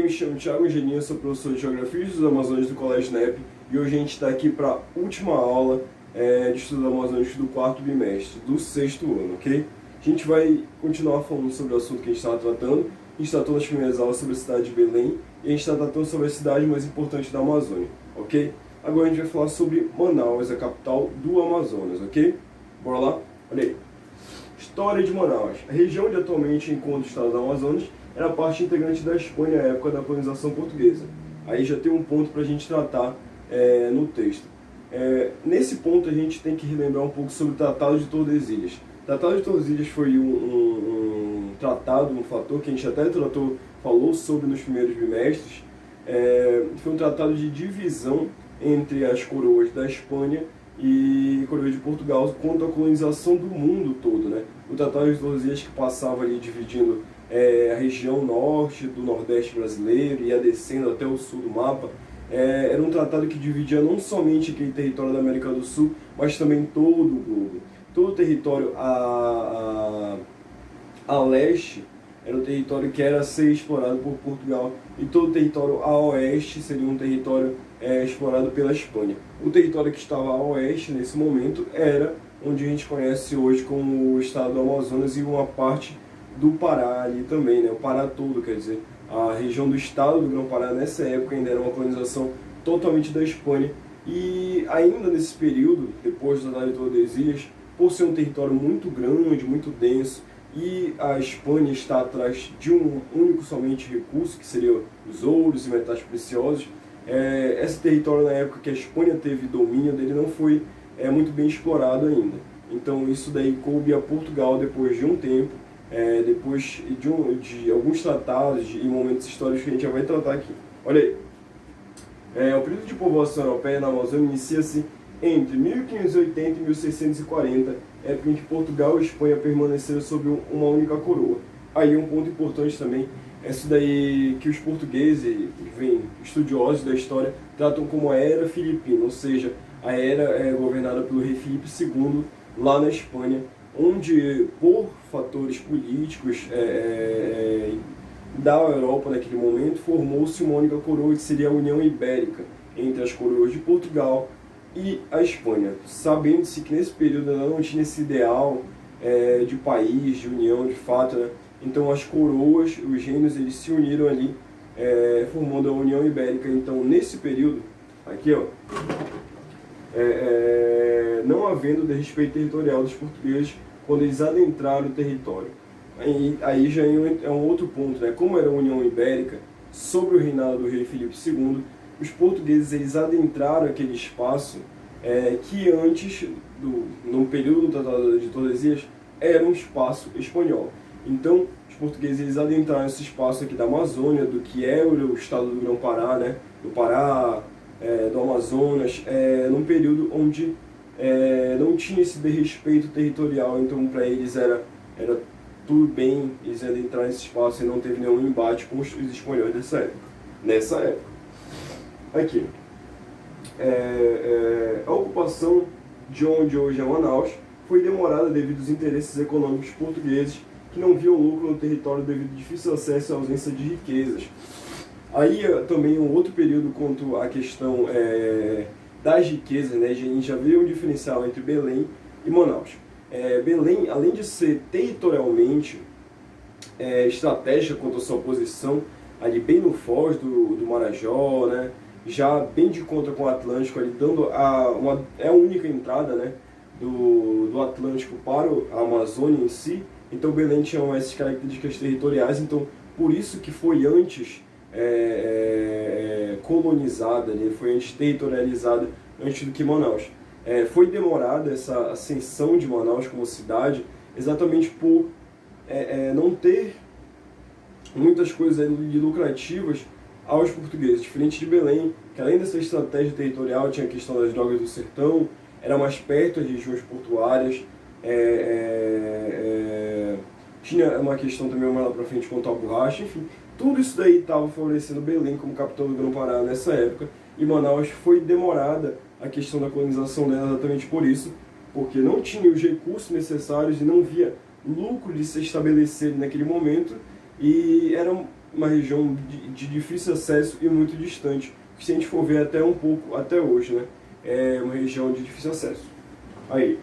me chamo Thiago Angelino, sou professor de Geografia dos Amazônias do Colégio NEP e hoje a gente está aqui para a última aula de estudos amazônicos do quarto bimestre, do sexto ano, ok? A gente vai continuar falando sobre o assunto que a gente estava tratando. A gente tratou nas primeiras aulas sobre a cidade de Belém e a gente está tratando sobre a cidade mais importante da Amazônia, ok? Agora a gente vai falar sobre Manaus, a capital do Amazonas, ok? Bora lá? Olha aí. História de Manaus. A região onde atualmente encontra o estado do Amazonas era parte integrante da Espanha à época da colonização portuguesa. Aí já tem um ponto para a gente tratar no texto. Nesse ponto a gente tem que relembrar um pouco sobre o Tratado de Tordesilhas. O Tratado de Tordesilhas foi um tratado, um fator que a gente até falou sobre nos primeiros bimestres. Foi um tratado de divisão entre as coroas da Espanha e coroa de Portugal quanto à colonização do mundo todo, né? O Tratado de Tordesilhas que passava ali dividindo a região norte do nordeste brasileiro e ia descendo até o sul do mapa. Era um tratado que dividia não somente aquele território da América do Sul, mas também todo o globo. Todo o território a leste era um território que era a ser explorado por Portugal e todo o território a oeste seria um território explorado pela Espanha. O território que estava a oeste nesse momento era onde a gente conhece hoje como o estado do Amazonas e uma parte do Pará ali também, né? O Pará todo, quer dizer, a região do estado do Grão-Pará nessa época ainda era uma colonização totalmente da Espanha e ainda nesse período, depois do Tratado de Tordesilhas, por ser um território muito grande, muito denso, e a Espanha está atrás de um único somente recurso, que seria os ouros e metais preciosos. Esse território, na época que a Espanha teve domínio dele, não foi muito bem explorado ainda. Então isso daí coube a Portugal depois de um tempo, depois de alguns tratados e momentos históricos que a gente já vai tratar aqui. Olha aí. O período de povoação europeia na Amazônia inicia-se entre 1580 e 1640, época em que Portugal e Espanha permaneceram sob uma única coroa. Aí um ponto importante também, isso daí que os portugueses, estudiosos da história, tratam como a Era Filipina, ou seja, a era governada pelo rei Filipe II lá na Espanha, onde por fatores políticos da Europa naquele momento formou-se uma única coroa que seria a União Ibérica entre as coroas de Portugal e a Espanha, sabendo-se que nesse período ainda não tinha esse ideal de país, de união de fato, né? Então as coroas, os reinos, eles se uniram ali, formando a União Ibérica. Então nesse período, aqui ó, não havendo desrespeito territorial dos portugueses quando eles adentraram o território. Aí já é um outro ponto, né? Como era a União Ibérica, sob o reinado do rei Filipe II, os portugueses eles adentraram aquele espaço que antes, no período do Tratado de Tordesilhas, era um espaço espanhol. Então, os portugueses eles adentraram esse espaço aqui da Amazônia, do que é o estado do Grão-Pará, né? Do Pará, do Amazonas, num período onde não tinha esse desrespeito territorial. Então, para eles era tudo bem eles adentrarem nesse espaço e não teve nenhum embate com os espanhóis nessa época. Aqui, a ocupação de onde hoje é Manaus foi demorada devido aos interesses econômicos portugueses que não viam lucro no território devido ao difícil acesso e ausência de riquezas. Aí também um outro período quanto à questão das riquezas, né? A gente já vê um diferencial entre Belém e Manaus. Belém, além de ser territorialmente estratégica quanto à sua posição, ali bem no foz do Marajó, né? Já bem de conta com o Atlântico, ali dando a única entrada, né? do Atlântico para a Amazônia em si. Então Belém tinha essas características territoriais, então por isso que foi antes colonizada, né? Foi antes territorializada antes do que Manaus. Foi demorada essa ascensão de Manaus como cidade exatamente por não ter muitas coisas lucrativas aos portugueses, diferente de Belém, que além dessa estratégia territorial tinha a questão das drogas do sertão, era mais perto das regiões portuárias, tinha uma questão também mais lá para frente quanto à borracha, enfim, tudo isso daí estava favorecendo Belém como capital do Grão-Pará nessa época, e Manaus foi demorada a questão da colonização dela exatamente por isso, porque não tinha os recursos necessários e não via lucro de se estabelecer naquele momento, e era uma região de difícil acesso e muito distante, que se a gente for ver até um pouco, até hoje, né, é uma região de difícil acesso. Aí,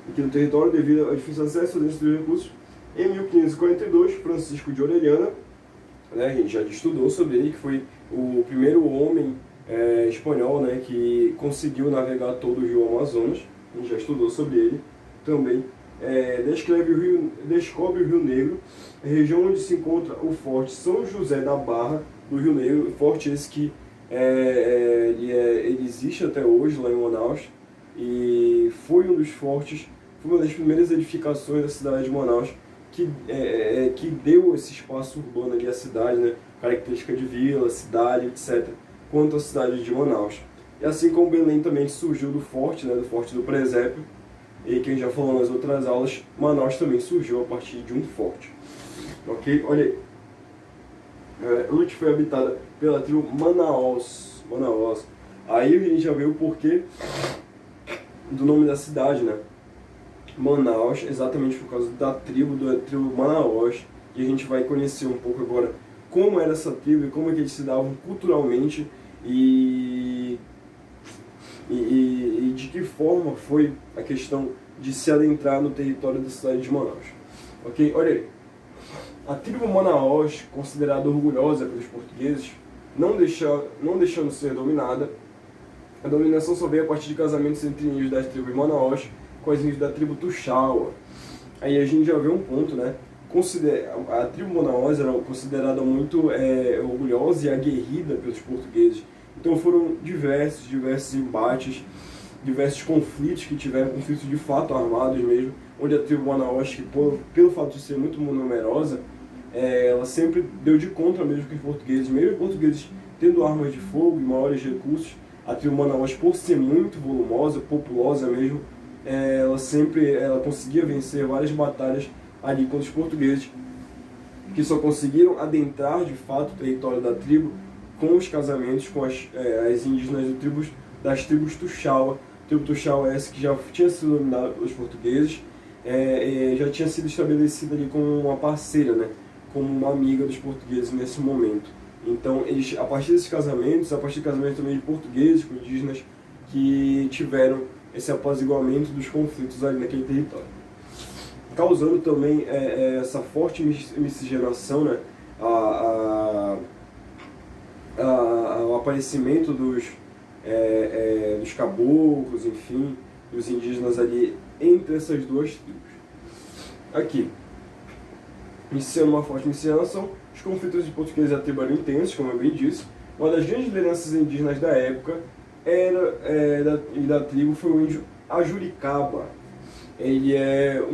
aqui no território, devido ao difícil acesso dentro dos recursos, em 1542, Francisco de Orellana, né, a gente já estudou sobre ele, que foi o primeiro homem espanhol, né, que conseguiu navegar todo o rio Amazonas. A gente já estudou sobre ele também. Descobre o Rio Negro, região onde se encontra o Forte São José da Barra do Rio Negro, forte esse que ele existe até hoje lá em Manaus, e foi um dos fortes, foi uma das primeiras edificações da cidade de Manaus, que deu esse espaço urbano ali à cidade, né, característica de vila, cidade, etc., quanto à cidade de Manaus. E assim como Belém também surgiu do forte, né, do Forte do Presépio, e que a gente já falou nas outras aulas, Manaus também surgiu a partir de um forte. Ok? Olha aí. Antes foi habitada pela tribo Manaus. Aí a gente já vê o porquê do nome da cidade, né? Manaus, exatamente por causa da tribo Manaus. E a gente vai conhecer um pouco agora como era essa tribo e como é que eles se davam culturalmente e de que forma foi a questão de se adentrar no território da cidade de Manaus. Ok? Olha aí. A tribo Manaus, considerada orgulhosa pelos portugueses, não deixando ser dominada, a dominação só veio a partir de casamentos entre índios da tribo Manaus com as índios da tribo Tuxaua. Aí a gente já vê um ponto, né? A tribo Manaus era considerada muito orgulhosa e aguerrida pelos portugueses. Então foram diversos embates, diversos conflitos que tiveram, conflitos de fato armados mesmo, onde a tribo Manaus, que pelo fato de ser muito numerosa, ela sempre deu de contra mesmo com os portugueses, mesmo os portugueses tendo armas de fogo e maiores recursos. A tribo Manaus, por ser muito volumosa, populosa mesmo, ela conseguia vencer várias batalhas ali contra os portugueses, que só conseguiram adentrar de fato o território da tribo com os casamentos com as indígenas das tribos Tuxaua. A tribo Tuxaua é essa que já tinha sido dominada pelos portugueses, já tinha sido estabelecida ali como uma parceira, né, como uma amiga dos portugueses nesse momento. Então, eles, a partir desses casamentos, a partir de casamentos também de portugueses com indígenas, que tiveram esse apaziguamento dos conflitos ali naquele território, causando também essa forte miscigenação, né, o aparecimento dos caboclos, enfim, dos indígenas ali entre essas duas tribos. Aqui, iniciando uma forte miscigenação, os conflitos de portugueses e a tribo eram intensos, como eu bem disse. Uma das grandes lideranças indígenas da época da tribo foi o índio Ajuricaba. Ele é o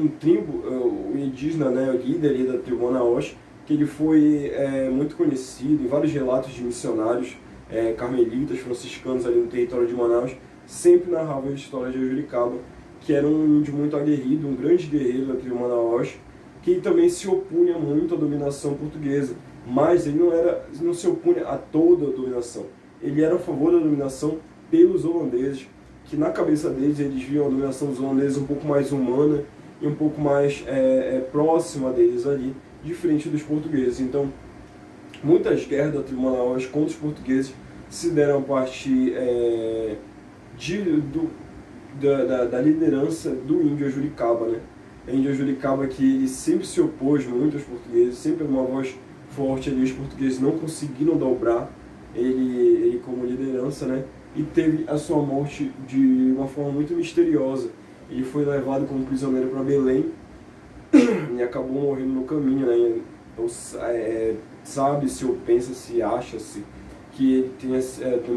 indígena, né, o líder ali da tribo Manaus, que ele foi muito conhecido em vários relatos de missionários carmelitas, franciscanos ali no território de Manaus, sempre narravam a história de Ajuricaba, que era um índio muito aguerrido, um grande guerreiro da tribo Manaus, que também se opunha muito à dominação portuguesa, mas ele não se opunha a toda a dominação. Ele era a favor da dominação pelos holandeses, que na cabeça deles eles viam a dominação dos holandeses um pouco mais humana e um pouco mais próxima deles ali, diferente dos portugueses. Então, muitas guerras da tribo Manaus contra os portugueses se deram a partir da liderança do índio Ajuricaba, né? O índio Ajuricaba, que ele sempre se opôs muito aos portugueses, sempre uma voz forte ali, os portugueses não conseguiram dobrar ele como liderança, né? E teve a sua morte de uma forma muito misteriosa. Ele foi levado como prisioneiro para Belém e acabou morrendo no caminho, né? Então, sabe-se ou pensa-se, acha-se que ele tenha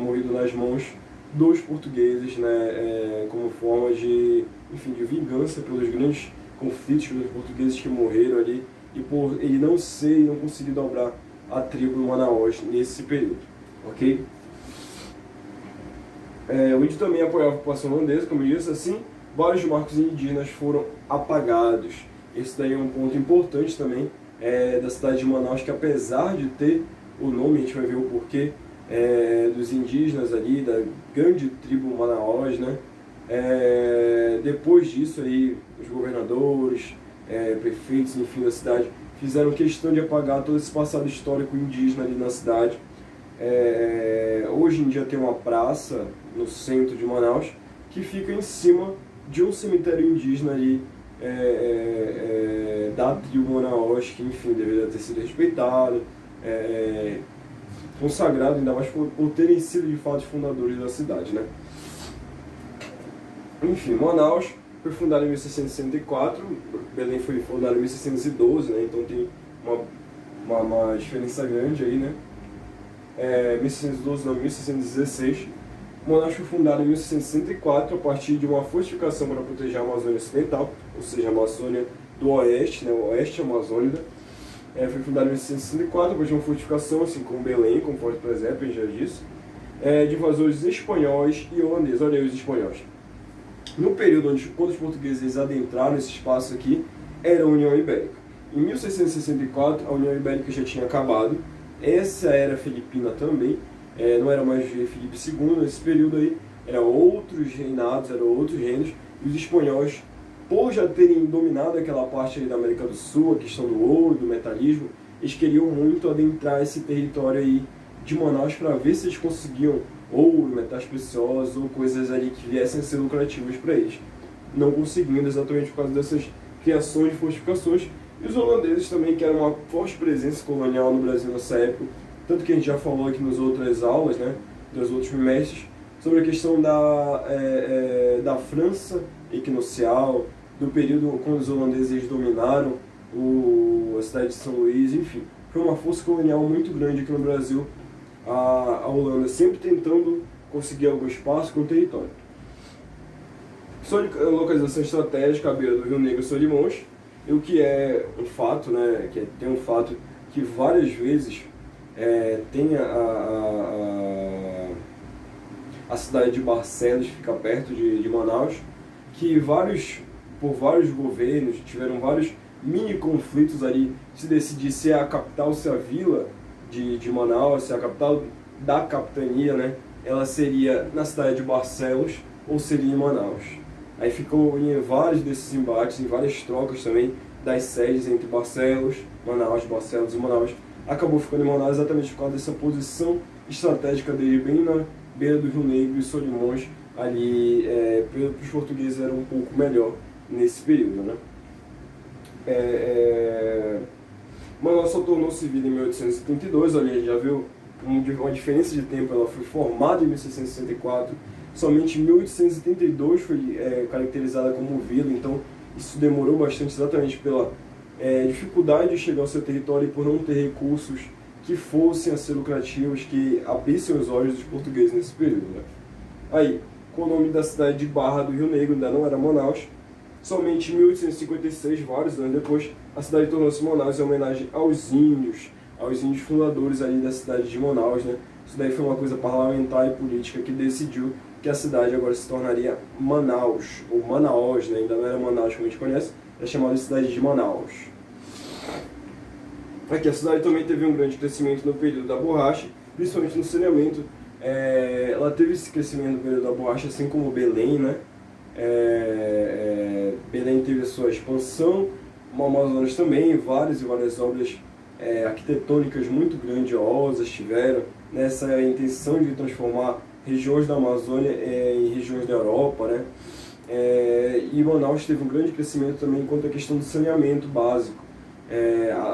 morrido nas mãos dos portugueses, né? Como forma de vingança pelos grandes conflitos pelos portugueses que morreram ali e por ele não conseguir dobrar a tribo Manaus nesse período, ok? O índio também apoiava a população holandesa, como eu disse, assim, vários marcos indígenas foram apagados. Esse daí é um ponto importante também da cidade de Manaus, que apesar de ter o nome, a gente vai ver o porquê, dos indígenas ali, da grande tribo Manaus, né? Depois disso aí, os governadores, prefeitos, enfim, da cidade, fizeram questão de apagar todo esse passado histórico indígena ali na cidade. Hoje em dia tem uma praça no centro de Manaus que fica em cima de um cemitério indígena ali, da tribo Manaus, que enfim deveria ter sido respeitado, consagrado, ainda mais por terem sido de fato fundadores da cidade, né? Enfim, Manaus foi fundada em 1664, Belém foi fundada em 1612, né? Então tem uma diferença grande aí, né? 1612 não, 1616. Manaus foi fundada em 1664 a partir de uma fortificação para proteger a Amazônia Ocidental, ou seja, a Amazônia do Oeste, né? O Oeste Amazônida. Foi fundada em 1664 a partir de uma fortificação, assim como Belém, como Forte Presépio, a gente já disse, de invasores espanhóis e holandeses. Olha aí os espanhóis. No período quando os portugueses adentraram esse espaço aqui, era a União Ibérica. Em 1664, a União Ibérica já tinha acabado. Essa era filipina também, não era mais Filipe II. Nesse período aí, eram outros reinados, eram outros reinos. E os espanhóis, por já terem dominado aquela parte ali da América do Sul, a questão do ouro, do metalismo, eles queriam muito adentrar esse território aí de Manaus para ver se eles conseguiam ouro, metais preciosos ou coisas ali que viessem a ser lucrativas para eles. Não conseguindo, exatamente por causa dessas criações de fortificações. E os holandeses também, que eram uma forte presença colonial no Brasil nessa época, tanto que a gente já falou aqui nas outras aulas, né, dos outros bimestres, sobre a questão da França equinocial, do período quando os holandeses dominaram a cidade de São Luís, enfim. Foi uma força colonial muito grande aqui no Brasil, a Holanda sempre tentando conseguir algum espaço com o território. Localização estratégica à beira do Rio Negro e Solimões, e o que é um fato, né, tem um fato que várias vezes tem a cidade de Barcelos, que fica perto de Manaus, que por vários governos tiveram vários mini conflitos ali, se decidir se é a capital ou se é a vila de Manaus, se é a capital da capitania, né, ela seria na cidade de Barcelos ou seria em Manaus. Aí ficou em vários desses embates, em várias trocas também das sedes entre Barcelos e Manaus. Acabou ficando em Manaus exatamente por causa dessa posição estratégica dele, bem na beira do Rio Negro e Solimões, ali, para os portugueses era um pouco melhor nesse período, né? Manaus só tornou civil em 1832, olha, já viu uma diferença de tempo. Ela foi formada em 1664, somente em 1832 foi caracterizada como vila, então isso demorou bastante exatamente pela dificuldade de chegar ao seu território e por não ter recursos que fossem a ser lucrativos, que abrissem os olhos dos portugueses nesse período, né? Aí, com o nome da cidade de Barra do Rio Negro, ainda não era Manaus, somente em 1856, vários anos depois, a cidade tornou-se Manaus em homenagem aos índios fundadores ali da cidade de Manaus, né? Isso daí foi uma coisa parlamentar e política que decidiu que a cidade agora se tornaria Manaus, ou Manaus, né? Ainda não era Manaus como a gente conhece, é chamada de cidade de Manaus. Aqui a cidade também teve um grande crescimento no período da borracha, principalmente no saneamento. Ela teve esse crescimento no período da borracha, assim como Belém, né? Belém teve a sua expansão, o Amazonas também, várias e várias obras arquitetônicas muito grandiosas tiveram nessa intenção de transformar regiões da Amazônia em regiões da Europa, né? E Manaus teve um grande crescimento também quanto à questão do saneamento básico.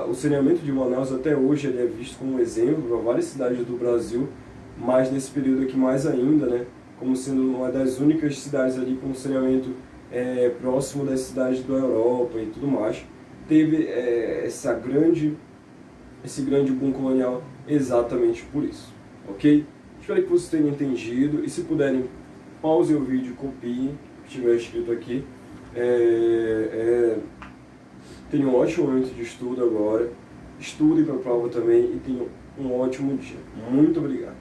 O saneamento de Manaus até hoje ele é visto como um exemplo para várias cidades do Brasil, mas nesse período aqui mais ainda, né? Como sendo uma das únicas cidades ali com saneamento próximo das cidades da Europa e tudo mais. Teve esse grande boom colonial exatamente por isso, ok? Espero que vocês tenham entendido e se puderem, pausem o vídeo, copiem o que estiver escrito aqui. Tenham um ótimo momento de estudo agora, estudem para a prova também e tenham um ótimo dia. Muito obrigado.